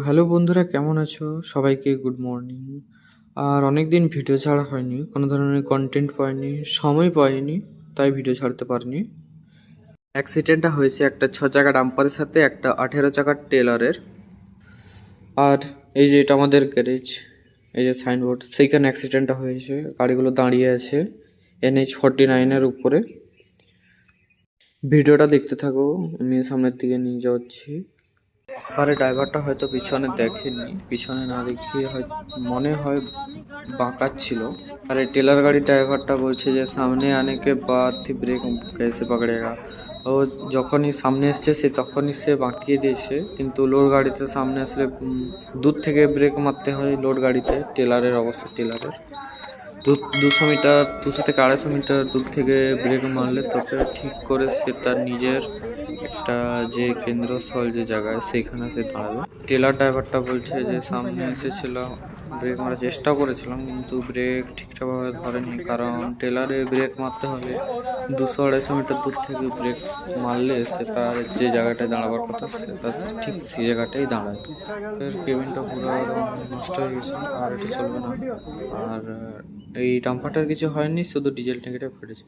Hello বন্ধুরা, কেমন আছো? সবাইকে গুড মর্নিং। আর অনেক দিন ভিডিও ছাড়া হয়নি, কোনো ধরনের কন্টেন্ট পাইনি, সময় পাইনি, তাই ভিডিও ছাড়তে পারিনি। অ্যাক্সিডেন্টটা হয়েছে একটা 6 চাকা ডাম্পারের সাথে একটা 18 চাকার টেলারের। আর এই যে এটা আমাদের গ্যারেজ, এই যে সাইনবোর্ড, সেইখানে অ্যাক্সিডেন্টটা হয়েছে। গাড়িগুলো দাঁড়িয়ে আছে NH-49-এর উপরে। ভিডিওটা দেখতে থাকো, আমি সামনের দিকে নিয়ে যাচ্ছি। আরে ড্রাইভারটা হয়তো পিছনে দেখেনি, পিছনে না দেখিয়ে হয়তো মনে হয় বাঁকাচ্ছিল। আরে টেলার গাড়ির ড্রাইভারটা বলছে যে সামনে আনে কে বাদ ব্রেক कैसे पकड़ेगा। ও যখনই সামনে এসছে সে তখনই সে বাঁকিয়ে দিয়েছে, কিন্তু লোড গাড়িতে সামনে আসলে দূর থেকে ব্রেক মারতে হয়। লোড গাড়িতে টেলারের অবস্থা, টেলারের 200 মিটার, 200 থেকে 250 মিটার দূর থেকে ব্রেক মারলে তবে ঠিক করে সে তার নিজের একটা যে কেন্দ্রস্থল যে জায়গায় সেইখানে সে দাঁড়াবে। টেলার ড্রাইভারটা বলছে যে সামনে এসেছিলাম, ব্রেক মারার চেষ্টাও করেছিলাম কিন্তু ব্রেক ঠিকঠাকভাবে ধরেনি, কারণ টেলারে ব্রেক মারতে হলে 200-250 মিটার দূর থেকে ব্রেক মারলে সে তার যে জায়গাটায় দাঁড়াবার কথা সে তার ঠিক সেই জায়গাটাই দাঁড়ায়। এর কেবিনটা পুরো নষ্ট হয়ে গেছে, আর এটা চলবে না। আর এই ডাম্পারটার কিছু হয়নি, শুধু ডিজেল ট্যাঙ্কিটা ফেটেছে।